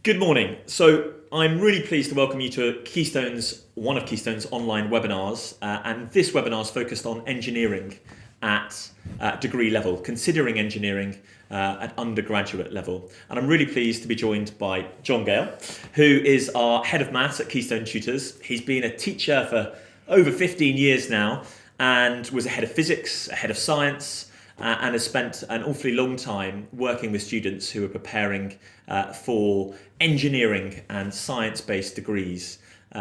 Good morning. So I'm really pleased to welcome you to one of Keystone's online webinars, and this webinar is focused on engineering at degree level, considering engineering at undergraduate level. And I'm really pleased to be joined by John Gale, who is our head of maths at Keystone Tutors. He's been a teacher for over 15 years now and was a head of physics, a head of science, and has spent an awfully long time working with students who are preparing for engineering and science-based degrees,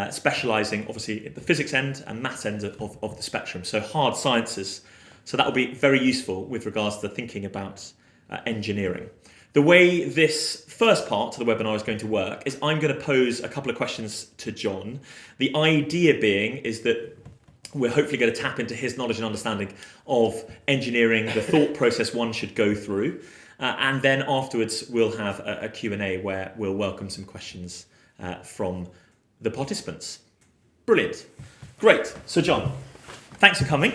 specialising obviously at the physics end and maths end of the spectrum, so hard sciences. So that will be very useful with regards to thinking about engineering. The way this first part of the webinar is going to work is I'm going to pose a couple of questions to John. The idea being is that we're hopefully going to tap into his knowledge and understanding of engineering, the thought process one should go through. And then afterwards, we'll have a Q&A where we'll welcome some questions from the participants. Brilliant. Great. So, John, thanks for coming.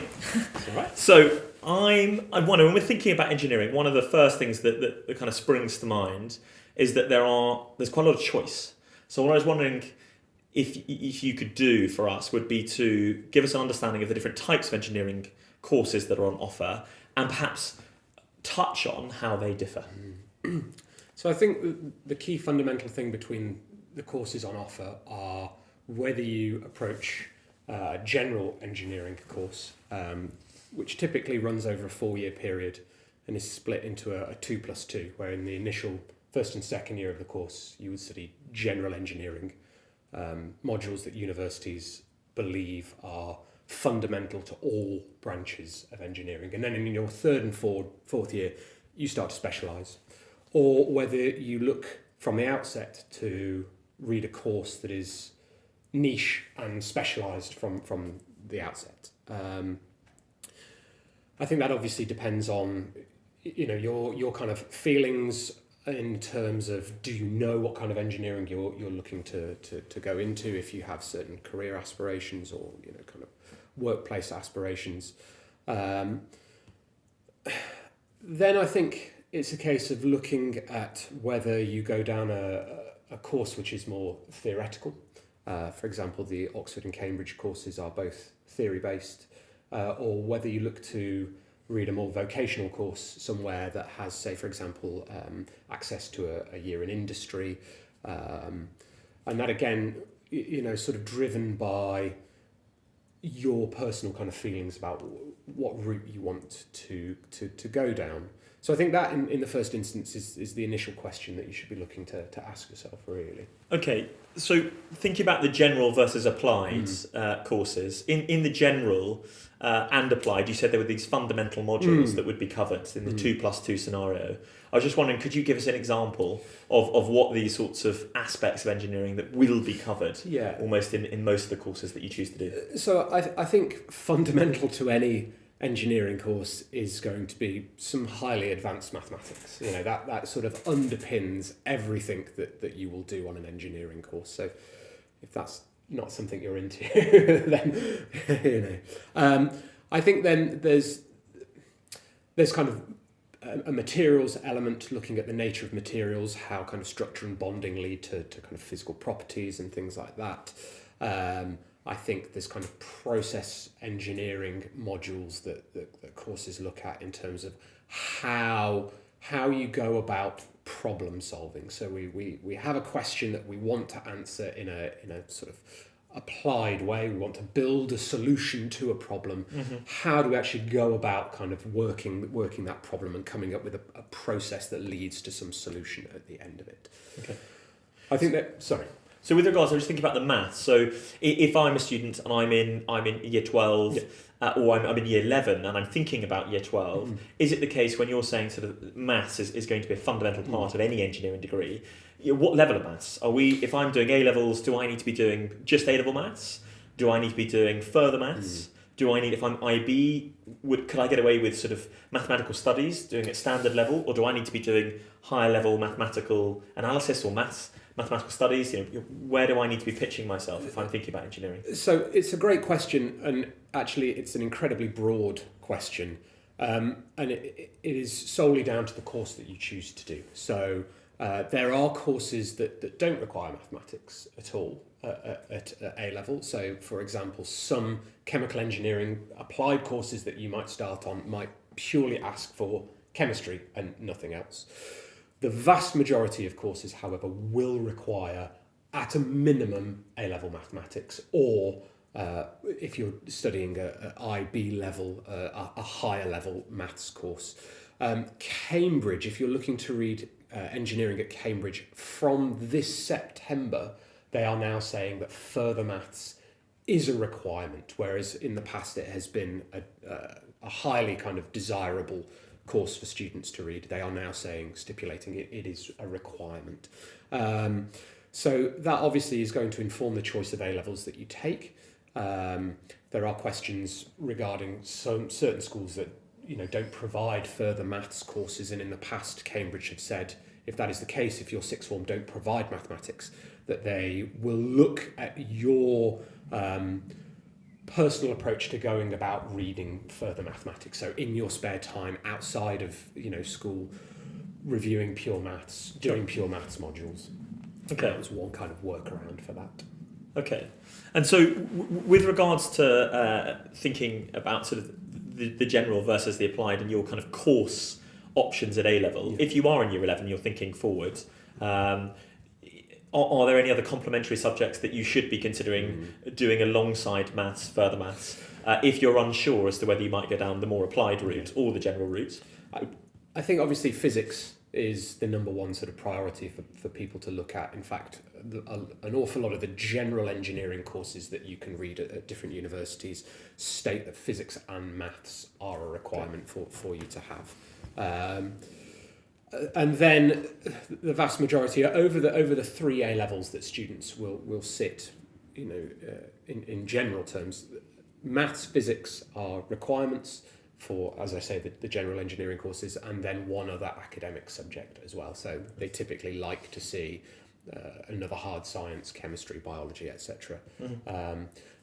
That's all right. So, I wonder, when we're thinking about engineering, one of the first things that kind of springs to mind is that there's quite a lot of choice. So, what I was wondering if you could do for us would be to give us an understanding of the different types of engineering courses that are on offer and perhaps touch on how they differ. So I think the key fundamental thing between the courses on offer are whether you approach a general engineering course, which typically runs over a 4-year period and is split into a 2+2, where in the initial first and second year of the course you would study general engineering modules that universities believe are fundamental to all branches of engineering. And then in your third and fourth year, you start to specialise. Or whether you look from the outset to read a course that is niche and specialised from the outset. I think that obviously depends on your kind of feelings in terms of, do you know what kind of engineering you're looking to go into, if you have certain career aspirations or kind of workplace aspirations. Then I think it's a case of looking at whether you go down a course which is more theoretical. For example, the Oxford and Cambridge courses are both theory-based, or whether you look to read a more vocational course somewhere that has, say, for example, access to a year in industry. And that, again, sort of driven by your personal kind of feelings about what route you want to go down. So I think that in the first instance is the initial question that you should be looking to ask yourself, really. Okay, so thinking about the general versus applied courses, in the general and applied, you said there were these fundamental modules that would be covered in the 2+2 scenario. I was just wondering, could you give us an example of what these sorts of aspects of engineering that will be covered almost in most of the courses that you choose to do? So I think fundamental to any engineering course is going to be some highly advanced mathematics. That sort of underpins everything that you will do on an engineering course. So if that's not something you're into, then I think then there's kind of a materials element, looking at the nature of materials, how kind of structure and bonding lead to kind of physical properties and things like that. I think there's kind of process engineering modules that courses look at in terms of how you go about problem solving. So we have a question that we want to answer in a sort of applied way. We want to build a solution to a problem. How do we actually go about kind of working that problem and coming up with a process that leads to some solution at the end of it? Okay. I think that, sorry. So with regards, I was thinking about the maths. So if I'm a student and I'm in year 12 or I'm in year 11 and I'm thinking about year 12, is it the case when you're saying sort of maths is going to be a fundamental part of any engineering degree? What level of maths are we? If I'm doing A levels, do I need to be doing just A level maths? Do I need to be doing further maths? Do I need, if I'm IB, could I get away with sort of mathematical studies, doing it standard level, or do I need to be doing higher level mathematical analysis or mathematical studies? Where do I need to be pitching myself if I'm thinking about engineering? So it's a great question, and actually it's an incredibly broad question, and it is solely down to the course that you choose to do. So There are courses that don't require mathematics at all at A level. So, for example, some chemical engineering applied courses that you might start on might purely ask for chemistry and nothing else. The vast majority of courses, however, will require at a minimum A-level mathematics, or if you're studying a IB level, a higher level maths course. Cambridge, if you're looking to read engineering at Cambridge, from this September, they are now saying that further maths is a requirement, whereas in the past it has been a highly kind of desirable course for students to read. They are now stipulating it is a requirement. So that obviously is going to inform the choice of A-levels that you take. There are questions regarding certain schools that don't provide further maths courses, and in the past Cambridge have said if that is the case, if your sixth form don't provide mathematics, that they will look at your personal approach to going about reading further mathematics. So in your spare time outside of school, reviewing pure maths, doing pure maths modules. Okay, that was one kind of workaround for that. Okay, and so with regards to thinking about sort of the general versus the applied and your kind of course options at A level, if you are in year 11, you're thinking forward. Are there any other complementary subjects that you should be considering doing alongside maths, further maths, if you're unsure as to whether you might go down the more applied route or the general route? I think obviously physics is the number one sort of priority for people to look at. In fact, an awful lot of the general engineering courses that you can read at different universities state that physics and maths are a requirement for you to have. And then the vast majority over the 3 A levels that students will sit, in general terms, maths, physics are requirements for, as I say, the general engineering courses, and then one other academic subject as well. So they typically like to see another hard science, chemistry, biology, etc.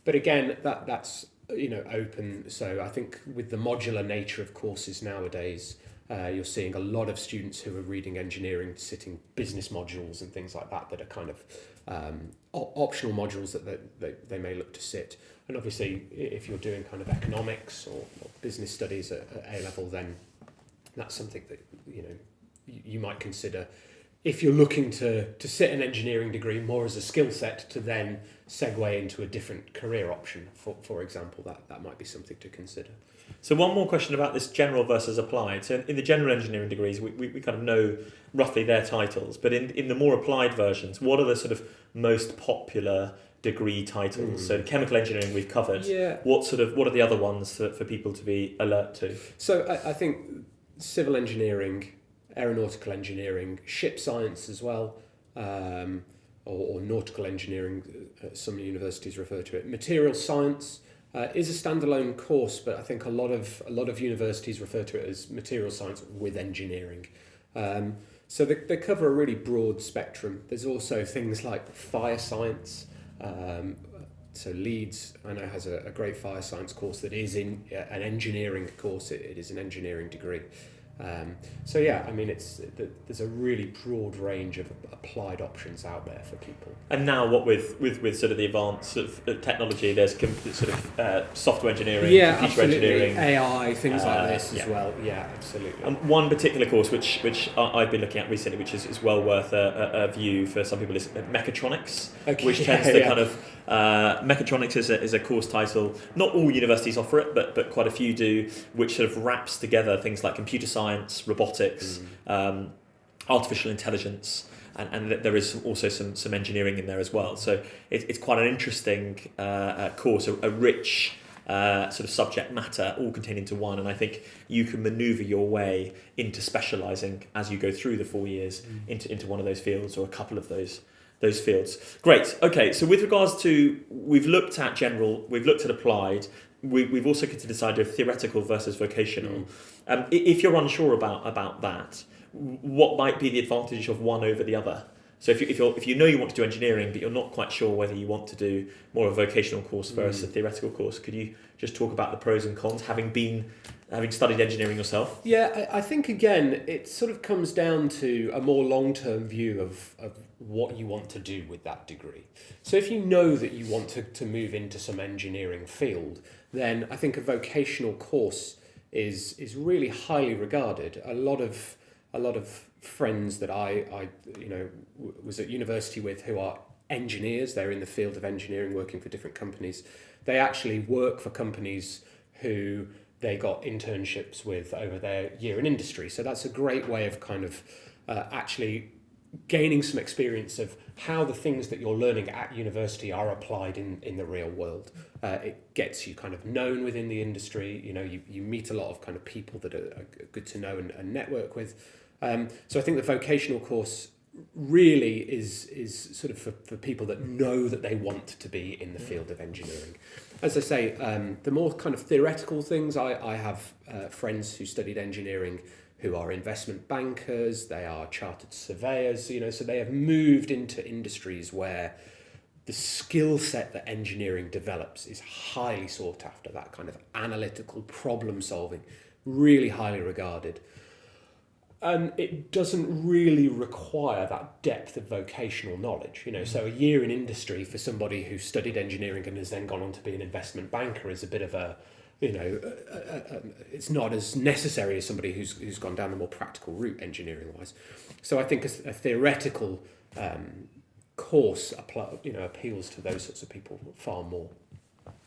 But again, that's open. So I think with the modular nature of courses nowadays, you're seeing a lot of students who are reading engineering sitting business modules and things like that are kind of optional modules that they may look to sit. And obviously, if you're doing kind of economics or business studies at A level, then that's something that you might consider if you're looking to sit an engineering degree more as a skill set to then segue into a different career option. For example, that might be something to consider. So one more question about this general versus applied. So in the general engineering degrees, we kind of know roughly their titles, but in the more applied versions, what are the sort of most popular degree titles? So chemical engineering we've covered. Yeah. What are the other ones for people to be alert to? So I think civil engineering, aeronautical engineering, ship science as well, or nautical engineering, some universities refer to it. Material science is a standalone course, but I think a lot of universities refer to it as material science with engineering. So they cover a really broad spectrum. There's also things like fire science. So Leeds, I know, has a great fire science course that is in an engineering course. It is an engineering degree. So yeah, I mean, there's a really broad range of applied options out there for people. And now, what with sort of the advance of technology, there's sort of software engineering, computer engineering, AI, things like this as well. Yeah, absolutely. One particular course which I've been looking at recently, which is well worth a view for some people, is Mechatronics, which tends to kind of Mechatronics is a course title. Not all universities offer it, but quite a few do, which sort of wraps together things like computer science, robotics, artificial intelligence, and there is also some engineering in there as well. So it's quite an interesting course, a rich sort of subject matter all contained into one, and I think you can manoeuvre your way into specialising as you go through the 4 years into one of those fields or a couple of those fields. Great. Okay, so with regards to, we've looked at general, we've looked at applied, we've also considered this idea of theoretical versus vocational. If you're unsure about that, what might be the advantage of one over the other? So if you know you want to do engineering, but you're not quite sure whether you want to do more of a vocational course versus a theoretical course, could you just talk about the pros and cons, having studied engineering yourself? Yeah, I think again, it sort of comes down to a more long-term view of what you want to do with that degree. So if you know that you want to move into some engineering field, then I think a vocational course is really highly regarded. A lot of friends that I was at university with who are engineers, they're in the field of engineering, working for different companies. They actually work for companies who they got internships with over their year in industry. So that's a great way of kind of actually gaining some experience of how the things that you're learning at university are applied in the real world. It gets you kind of known within the industry. You meet a lot of kind of people that are good to know and network with. So I think the vocational course really is sort of for people that know that they want to be in the field of engineering. As I say, the more kind of theoretical things, I have friends who studied engineering who are investment bankers, they are chartered surveyors, so they have moved into industries where the skill set that engineering develops is highly sought after, that kind of analytical problem solving, really highly regarded. And it doesn't really require that depth of vocational knowledge. So a year in industry for somebody who studied engineering and has then gone on to be an investment banker is a bit of a, it's not as necessary as somebody who's gone down the more practical route engineering-wise. So I think a theoretical course appeals to those sorts of people far more.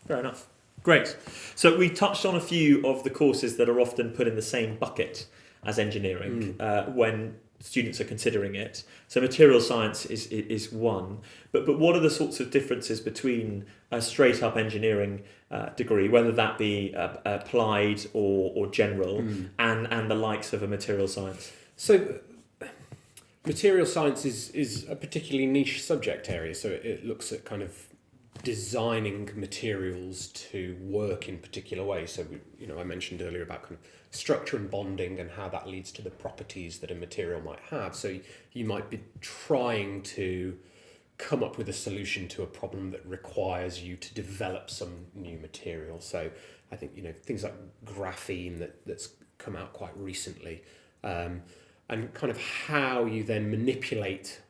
Fair enough. Great. So we touched on a few of the courses that are often put in the same bucket as engineering when students are considering it. So material science is one, but what are the sorts of differences between a straight up engineering degree, whether that be applied or general, and the likes of a material science? So material science is a particularly niche subject area, so it looks at kind of designing materials to work in particular ways. So I mentioned earlier about kind of structure and bonding and how that leads to the properties that a material might have. So you might be trying to come up with a solution to a problem that requires you to develop some new material. So I think things like graphene that's come out quite recently, and kind of how you then manipulate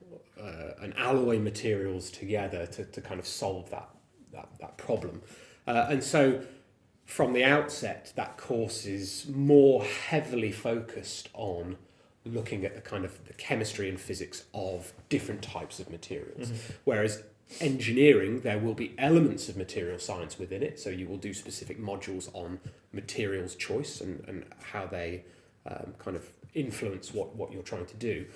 and alloy materials together to kind of solve that problem. And so from the outset, that course is more heavily focused on looking at the kind of the chemistry and physics of different types of materials. Whereas engineering, there will be elements of material science within it. So you will do specific modules on materials choice and how they kind of influence what you're trying to do.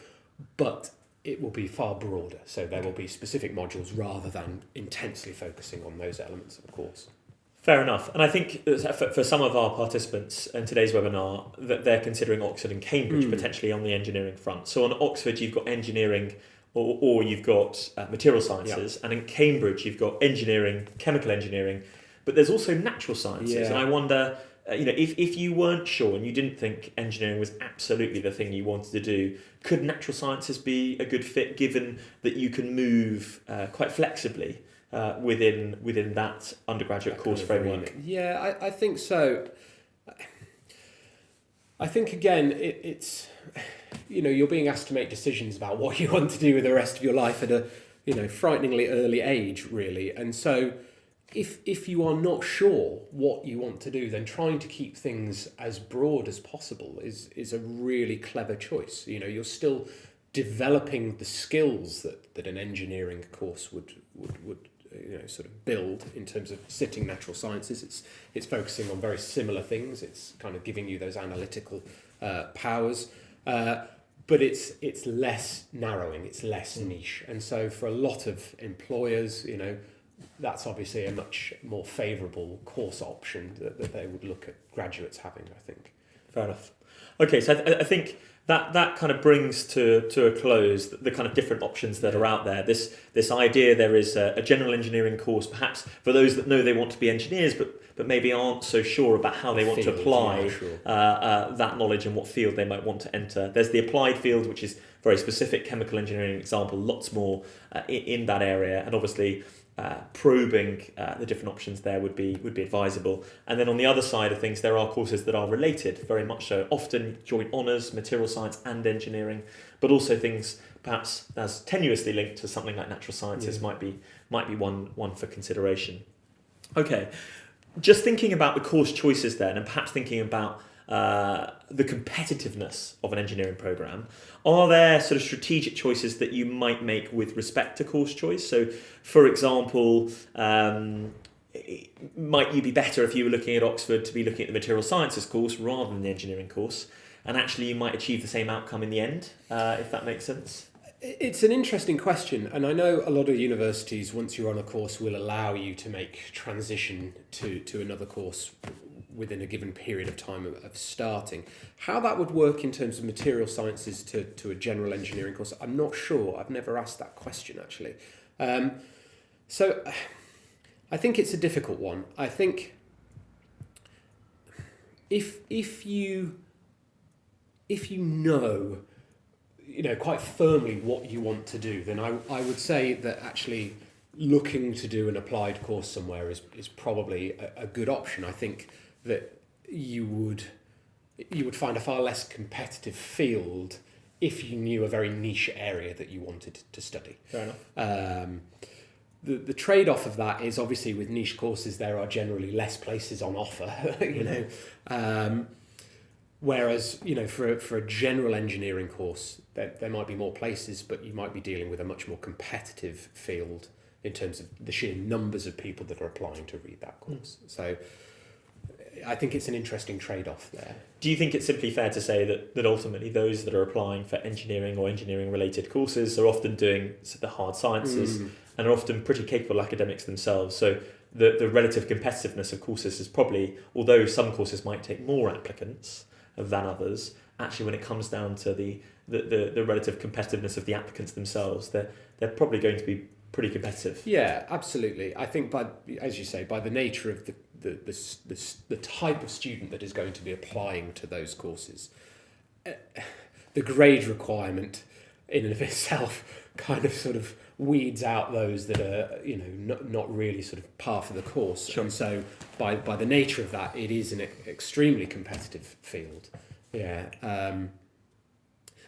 But it will be far broader. So there will be specific modules rather than intensely focusing on those elements of the course. Fair enough. And I think for some of our participants in today's webinar, that they're considering Oxford and Cambridge potentially on the engineering front. So on Oxford, you've got engineering or you've got material sciences, and in Cambridge, you've got engineering, chemical engineering, but there's also natural sciences. Yeah. And I wonder, if you weren't sure and you didn't think engineering was absolutely the thing you wanted to do, could natural sciences be a good fit, given that you can move quite flexibly within that undergraduate course framework? Yeah, I think so. I think again, it's you're being asked to make decisions about what you want to do with the rest of your life at a frighteningly early age, really. And so if you are not sure what you want to do, then trying to keep things as broad as possible is a really clever choice. You're still developing the skills that an engineering course would sort of build in terms of sitting natural sciences. It's focusing on very similar things. It's kind of giving you those analytical powers, but it's less narrowing. It's less niche, and so for a lot of employers, that's obviously a much more favourable course option that they would look at graduates having, I think. Fair enough. Okay, so I think that kind of brings to a close the kind of different options that are out there. This idea there is a general engineering course, perhaps for those that know they want to be engineers, but maybe aren't so sure about how they want to apply that knowledge and what field they might want to enter. There's the applied field, which is very specific chemical engineering example, lots more in that area, and obviously probing the different options there would be advisable. And then on the other side of things, there are courses that are related, very much so, often joint honours, material science and engineering, but also things perhaps as tenuously linked to something like natural sciences might be one for consideration. Okay, just thinking about the course choices then, and perhaps thinking about the competitiveness of an engineering programme, are there sort of strategic choices that you might make with respect to course choice? So, for example, might you be better if you were looking at Oxford to be looking at the material sciences course rather than the engineering course? And actually you might achieve the same outcome in the end, if that makes sense? It's an interesting question, and I know a lot of universities, once you're on a course, will allow you to make transition to another course within a given period of time of starting. How that would work in terms of material sciences to a general engineering course, I'm not sure. I've never asked that question, actually. So I think it's a difficult one. I think if you know, quite firmly what you want to do, then I would say that actually looking to do an applied course somewhere is probably a good option. I think that you would find a far less competitive field if you knew a very niche area that you wanted to study. Fair enough. The trade-off of that is obviously with niche courses there are generally less places on offer, whereas for a general engineering course there might be more places, but you might be dealing with a much more competitive field in terms of the sheer numbers of people that are applying to read that course. So I think it's an interesting trade-off there. Do you think it's simply fair to say that ultimately those that are applying for engineering or engineering-related courses are often doing the hard sciences and are often pretty capable academics themselves? So the relative competitiveness of courses is probably, although some courses might take more applicants than others, actually when it comes down to the relative competitiveness of the applicants themselves, they're probably going to be pretty competitive. Yeah, absolutely. I think as you say, by the nature of the type of student that is going to be applying to those courses, the grade requirement in and of itself kind of sort of weeds out those that are not really sort of par for the course. Sure. And so by the nature of that, it is an extremely competitive field. Yeah.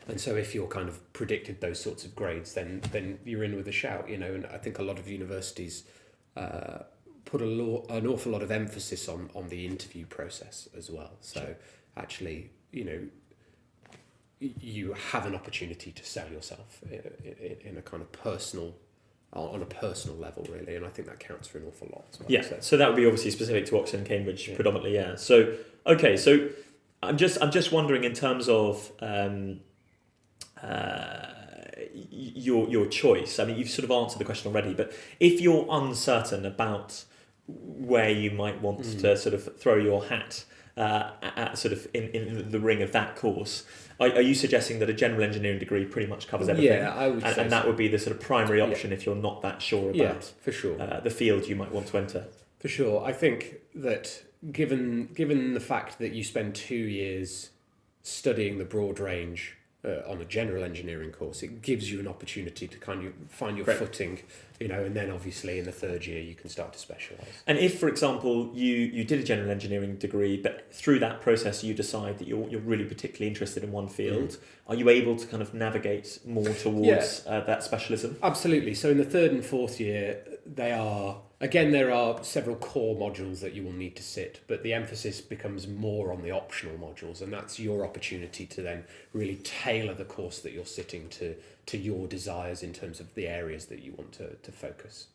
And so if you're kind of predicted those sorts of grades, then you're in with a shout, and I think a lot of universities put an awful lot of emphasis on the interview process as well. So sure. Actually, you have an opportunity to sell yourself in a kind of on a personal level, really, and I think that counts for an awful lot as well. Yeah, so that would be obviously specific to Oxford and Cambridge predominantly, yeah. So, okay, so I'm just wondering in terms of your choice. I mean, you've sort of answered the question already, but if you're uncertain about where you might want to sort of throw your hat at sort of in the ring of that course, are you suggesting that a general engineering degree pretty much covers everything? Yeah, I would say and that so. would be the sort of primary option if you're not that sure about for sure. The field you might want to enter? For sure. I think that given the fact that you spend 2 years studying the broad range on a general engineering course, it gives you an opportunity to kind of find your footing, and then obviously in the third year you can start to specialise. And if, for example, you did a general engineering degree, but through that process you decide that you're really particularly interested in one field, are you able to kind of navigate more towards that specialism? Absolutely. So in the third and fourth year, there are several core modules that you will need to sit, but the emphasis becomes more on the optional modules, and that's your opportunity to then really tailor the course that you're sitting to your desires in terms of the areas that you want to focus.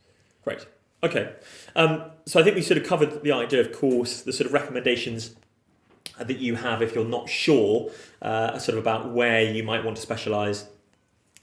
Great. Okay. So I think we sort of covered the idea of course, the sort of recommendations that you have if you're not sure sort of about where you might want to specialise,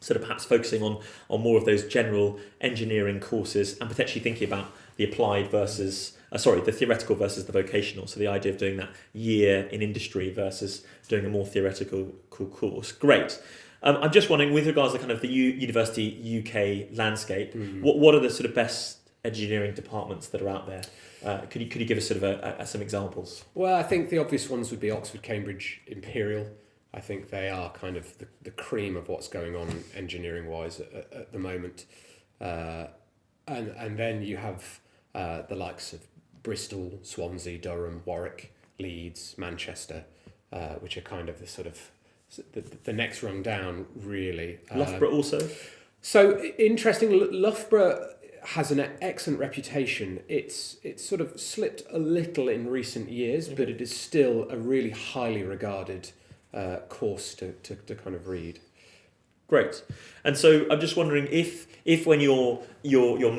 sort of perhaps focusing on more of those general engineering courses and potentially thinking about the applied versus, the theoretical versus the vocational. So the idea of doing that year in industry versus doing a more theoretical course. Great. I'm just wondering, with regards to kind of the university UK landscape, what are the sort of best engineering departments that are out there? Could you give us sort of some examples? Well, I think the obvious ones would be Oxford, Cambridge, Imperial. I think they are kind of the cream of what's going on engineering-wise at the moment. And then you have the likes of Bristol, Swansea, Durham, Warwick, Leeds, Manchester, which are kind of the sort of the next rung down, really. Loughborough also? So interesting, Loughborough has an excellent reputation. It's sort of slipped a little in recent years, but it is still a really highly regarded course to kind of read. Great. And so I'm just wondering if when you're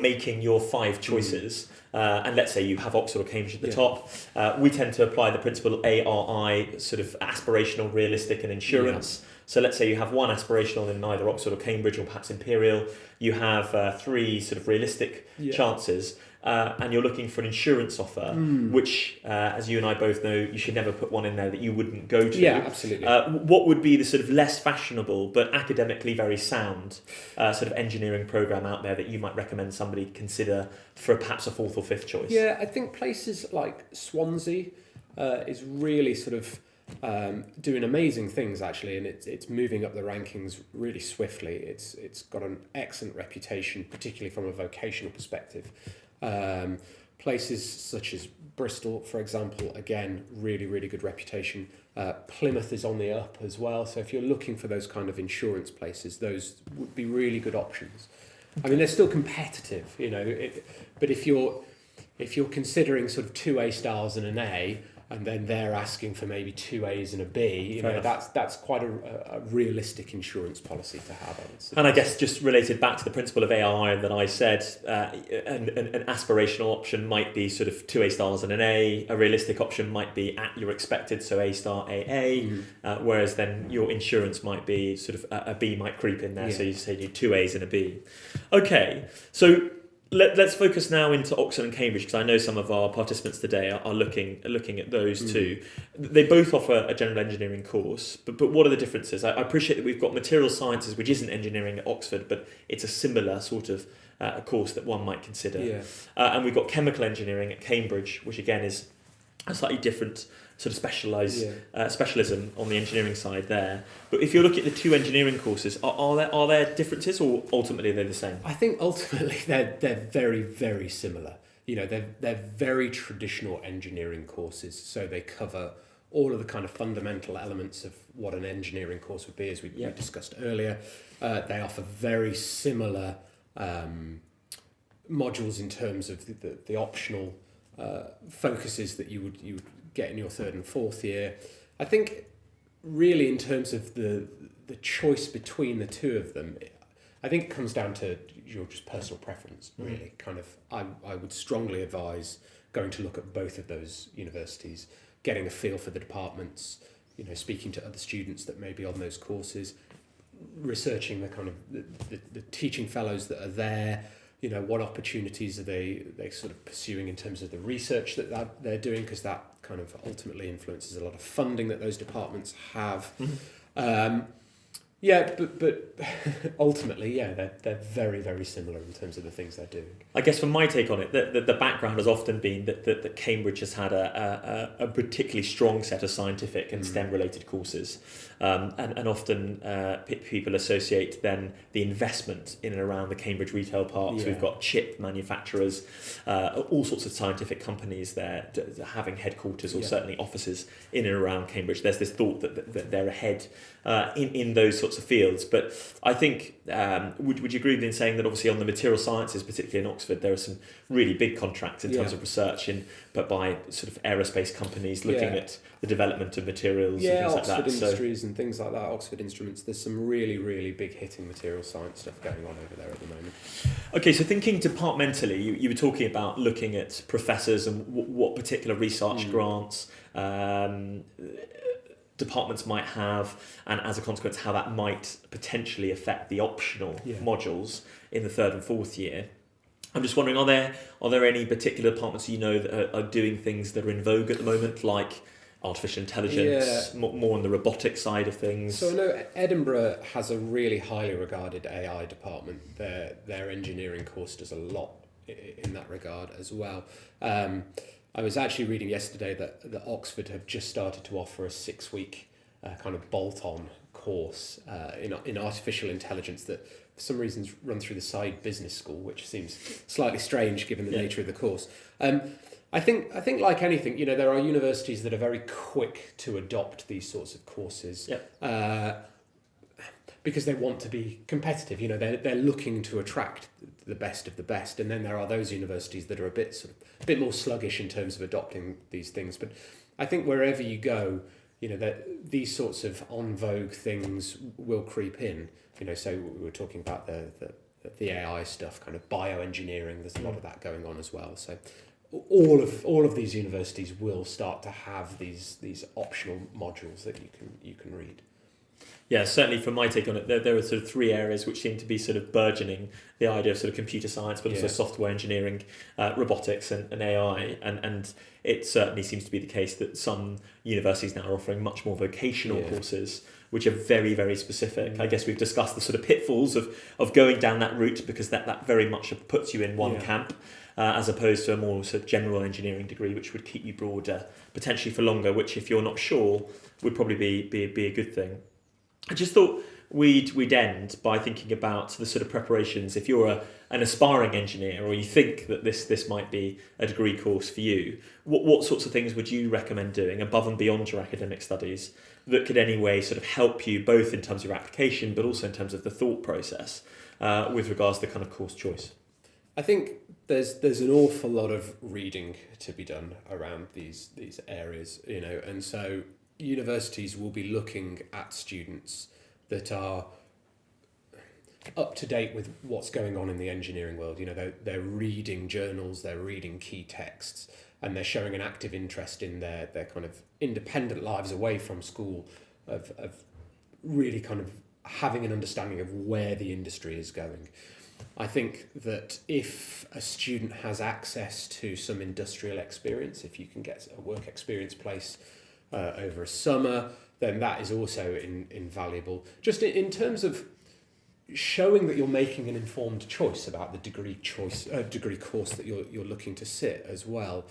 making your 5 choices, and let's say you have Oxford or Cambridge at the top, we tend to apply the principle ARI, sort of aspirational, realistic, and insurance. Yeah. So let's say you have 1 aspirational in either Oxford or Cambridge or perhaps Imperial. You have 3 sort of realistic chances. And you're looking for an insurance offer, which, as you and I both know, you should never put one in there that you wouldn't go to. Yeah, absolutely. What would be the sort of less fashionable but academically very sound sort of engineering programme out there that you might recommend somebody consider for perhaps a 4th or 5th choice? Yeah, I think places like Swansea is really sort of doing amazing things, actually, and it's moving up the rankings really swiftly. It's got an excellent reputation, particularly from a vocational perspective. Places such as Bristol, for example, again, really, really good reputation. Plymouth is on the up as well. So if you're looking for those kind of insurance places, those would be really good options. I mean, they're still competitive, but if you're considering sort of 2 A stars and an A, and then they're asking for maybe 2 A's and a B, that's quite a realistic insurance policy to have. And I guess just related back to the principle of ARI that I said, an aspirational option might be sort of 2 A stars and an A. A realistic option might be at your expected, so A star, AA, whereas then your insurance might be sort of a B might creep in there, so you say you 2 A's and a B. Okay, so let's focus now into Oxford and Cambridge, because I know some of our participants today are looking at those two. They both offer a general engineering course, but what are the differences? I appreciate that we've got material sciences, which isn't engineering at Oxford, but it's a similar sort of course that one might consider. Yeah. And we've got chemical engineering at Cambridge, which again is a slightly different sort of specialism on the engineering side there. But if you look at the 2 engineering courses, are there differences, or ultimately they're the same? I think ultimately they're very, very similar. They're very traditional engineering courses, so they cover all of the kind of fundamental elements of what an engineering course would be, as we discussed earlier. They offer very similar modules in terms of the optional focuses that you would get in your 3rd and 4th year. I think really in terms of the choice between the 2 of them, I think it comes down to your just personal preference, really. Kind of, I would strongly advise going to look at both of those universities, getting a feel for the departments, speaking to other students that may be on those courses, researching the kind of the teaching fellows that are there. What opportunities are they sort of pursuing in terms of the research that they're doing, because that kind of ultimately influences a lot of funding that those departments have. But ultimately, they're very, very similar in terms of the things they're doing. I guess from my take on it, the background has often been that Cambridge has had a particularly strong set of scientific and STEM-related courses. And often people associate then the investment in and around the Cambridge retail parks. Yeah. We've got chip manufacturers, all sorts of scientific companies there having headquarters or certainly offices in and around Cambridge. There's this thought that they're ahead in those sorts of fields. But I think, would you agree with me in saying that obviously on the material sciences, particularly in Oxford, there are some really big contracts in terms of research, but by sort of aerospace companies looking at the development of materials and things Oxford like that. Industries and things like that, Oxford Instruments. There's some really, really big hitting material science stuff going on over there at the moment. Okay, so thinking departmentally, you were talking about looking at professors and what particular research grants departments might have, and as a consequence how that might potentially affect the optional modules in the 3rd and 4th year. I'm just wondering, are there any particular departments that are doing things that are in vogue at the moment, like artificial intelligence, more on the robotic side of things? So I know Edinburgh has a really highly regarded AI department. Their engineering course does a lot in that regard as well. I was actually reading yesterday that Oxford have just started to offer a 6-week kind of bolt-on course in artificial intelligence that for some reasons run through the side business school, which seems slightly strange given the nature of the course. I think like anything, there are universities that are very quick to adopt these sorts of courses. Because they want to be competitive, they're looking to attract the best of the best, and then there are those universities that are a bit more sluggish in terms of adopting these things. But I think wherever you go, that these sorts of on vogue things will creep in. So we were talking about the AI stuff, kind of bioengineering. There's a lot of that going on as well. So all of these universities will start to have these optional modules that you can read. Yeah, certainly from my take on it, there are sort of three areas which seem to be sort of burgeoning: the idea of sort of computer science, but also software engineering, robotics and AI. And it certainly seems to be the case that some universities now are offering much more vocational courses, which are very, very specific. I guess we've discussed the sort of pitfalls of going down that route, because that very much puts you in one camp, as opposed to a more sort of general engineering degree, which would keep you broader, potentially for longer, which, if you're not sure, would probably be a good thing. I just thought we'd end by thinking about the sort of preparations. If you're an aspiring engineer, or you think that this might be a degree course for you, what sorts of things would you recommend doing above and beyond your academic studies that could anyway sort of help you, both in terms of your application, but also in terms of the thought process with regards to the kind of course choice? I think there's an awful lot of reading to be done around these areas, and so universities will be looking at students that are up to date with what's going on in the engineering world. They're reading journals, they're reading key texts, and they're showing an active interest in their kind of independent lives away from school, of really kind of having an understanding of where the industry is going. I think that if a student has access to some industrial experience, if you can get a work experience place over a summer, then that is also invaluable. Just in terms of showing that you're making an informed choice about the degree course that you're looking to sit as well.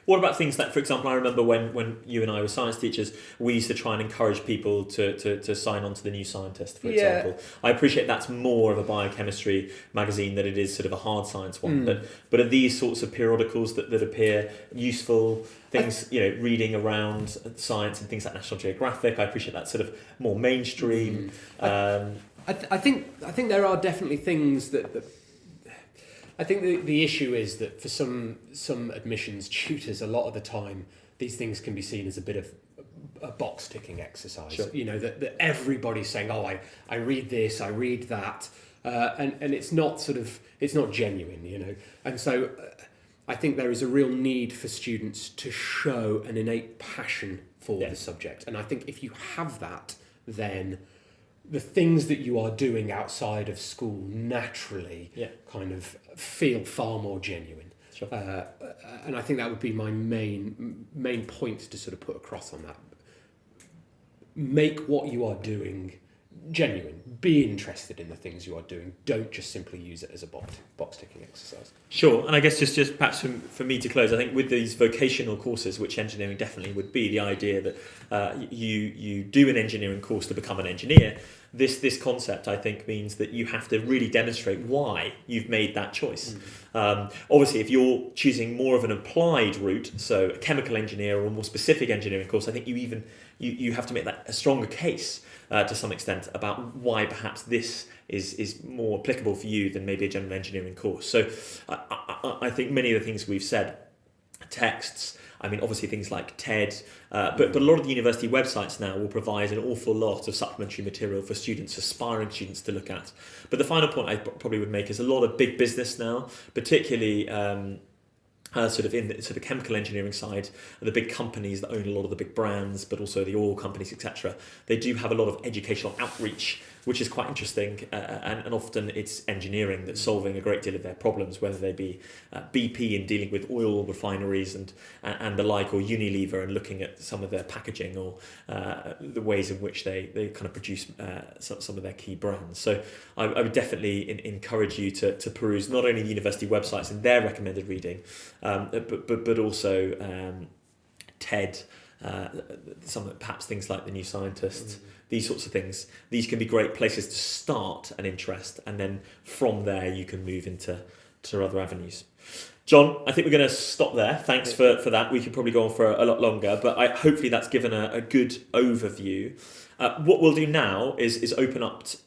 What about things like, for example, I remember when you and I were science teachers, we used to try and encourage people to sign on to The New Scientist, for example. I appreciate that's more of a biochemistry magazine than it is sort of a hard science one. But are these sorts of periodicals that appear useful, things, reading around science and things like National Geographic? I appreciate that sort of more mainstream. I think there are definitely things that I think the issue is that for some admissions tutors, a lot of the time, these things can be seen as a bit of a box ticking exercise. Sure. That everybody's saying, oh, I read this, I read that, and it's not genuine, And so I think there is a real need for students to show an innate passion for the subject. And I think if you have that, then the things that you are doing outside of school naturally kind of feel far more genuine. Sure. And I think that would be my main point to sort of put across on that. Make what you are doing genuine. Be interested in the things you are doing. Don't just simply use it as a box ticking exercise. Sure, and I guess just perhaps for me to close, I think with these vocational courses, which engineering definitely would be, the idea that you do an engineering course to become an engineer, this concept, I think, means that you have to really demonstrate why you've made that choice. Obviously, if you're choosing more of an applied route, so a chemical engineer or a more specific engineering course, I think you have to make that a stronger case to some extent about why perhaps this is more applicable for you than maybe a general engineering course. So I think many of the things we've said, texts, I mean, obviously things like TED, but a lot of the university websites now will provide an awful lot of supplementary material for students, aspiring students, to look at. But the final point I probably would make is a lot of big business now, particularly sort of in the sort of chemical engineering side, the big companies that own a lot of the big brands, but also the oil companies, etc. They do have a lot of educational outreach, which is quite interesting, and often it's engineering that's solving a great deal of their problems, whether they be BP in dealing with oil refineries and the like, or Unilever and looking at some of their packaging, or the ways in which they kind of produce some of their key brands. So I would definitely encourage you to peruse not only the university websites and their recommended reading, but also TED, perhaps things like The New Scientist, these sorts of things. These can be great places to start an interest, and then from there you can move into other avenues. John, I think we're going to stop there. Thanks for that. We could probably go on for a lot longer, but hopefully that's given a good overview. What we'll do now is open up to